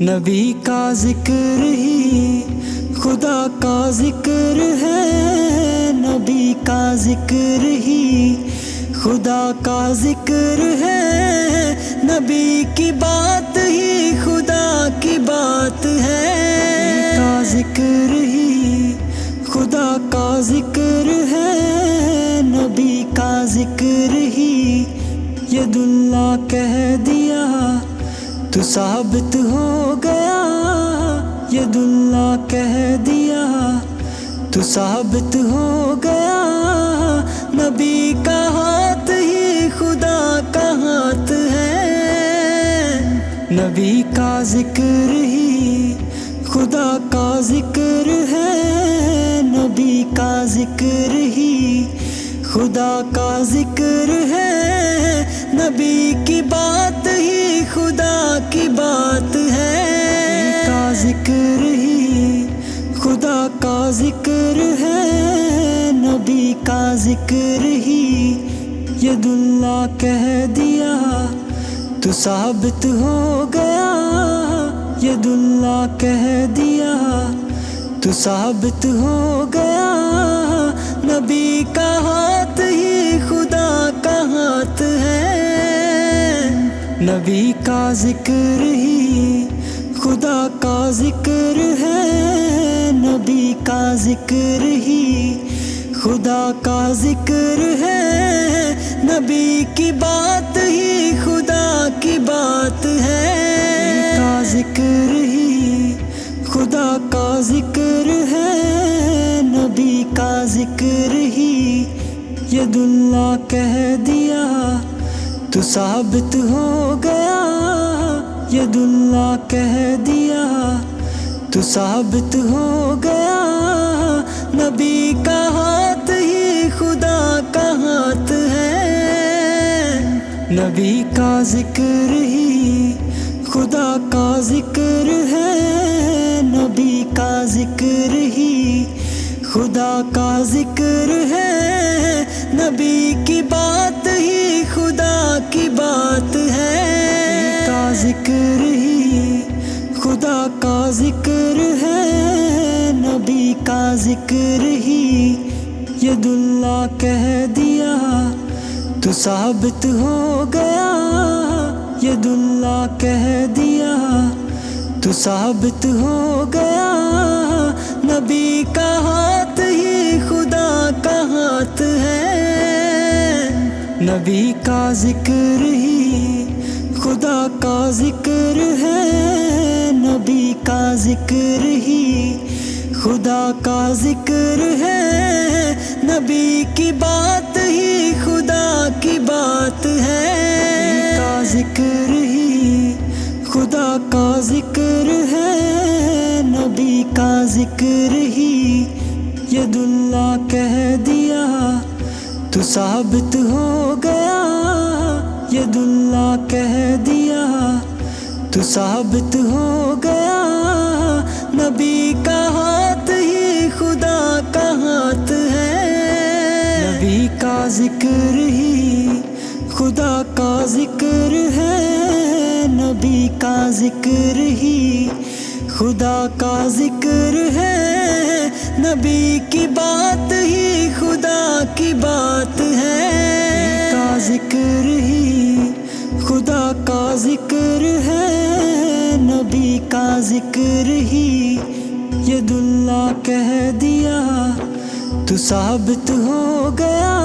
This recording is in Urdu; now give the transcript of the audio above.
نبی کا ذکر ہی خدا کا ذکر ہے، نبی کا ذکر ہی خدا کا ذکر ہے، نبی کی بات ہی خدا کی بات ہے، نبی کا ذکر ہی خدا کا ذکر ہے، نبی کا ذکر ہی ید اللہ کہہ دیا تو ثابت ہو گیا، ید اللہ کہہ دیا تو ثابت ہو گیا، نبی کا ہاتھ ہی خدا کا ہاتھ ہے، نبی کا ذکر ہی خدا کا ذکر ہے، نبی کا ذکر ہی خدا کا ذکر ہے، نبی کی بات ہی خدا کی بات ہے، نبی کا ذکر ہی خدا کا ذکر ہے، نبی کا ذکر ہی ید اللہ کہہ دیا تو ثابت ہو گیا، ید اللہ کہہ دیا تو ثابت ہو گیا، نبی کا ہاتھ ہی خدا کا ہاتھ ہے، نبی کا ذکر ہی خدا کا ذکر ہے، نبی کا ذکر ہی خدا کا ذکر ہے، نبی کی بات ہی خدا کی بات ہے، نبی کا ذکر ہی خدا کا ذکر ہے، نبی کا ذکر ہی ید اللہ کہہ دیا تو ثابت ہو گیا، ید اللہ کہہ دیا تو ثابت ہو گیا، نبی کا ہاتھ ہی خدا کا ہاتھ ہے، نبی کا ذکر ہی خدا کا ذکر ہے، نبی کا ذکر ہی خدا کا ذکر ہے، نبی کی بات ہی خدا کی بات ہے، نبی کا ذکر ہی خدا کا ذکر ہے، نبی کا ذکر ہی ید اللہ کہہ دیا تو ثابت ہو گیا، ید اللہ کہہ دیا تو ثابت ہو گیا، نبی کا ہاتھ ہی خدا کا ہاتھ ہے، نبی کا ذکر ہی خدا کا ذکر ہے، نبی کا ذکر ہی خدا کا ذکر ہے، نبی کی بات ہی خدا کی بات ہے، نبی کا ذکر ہی خدا کا ذکر ہے، نبی کا ذکر ہی ید اللہ کہہ دیا تو ثابت ہو گیا، ید اللہ کہہ دیا تو ثابت ہو گیا، نبی کا ہاتھ ہی خدا کا ہاتھ ہے، نبی کا ذکر ہی خدا کا ذکر ہے، نبی کا ذکر ہی خدا کا ذکر ہے، نبی کی بات ہی خدا کی بات ہے، نبی کا ذکر ہی خدا کا ذکر ہے، نبی کا ذکر ہی ید اللہ کہہ دیا تو ثابت ہو گیا،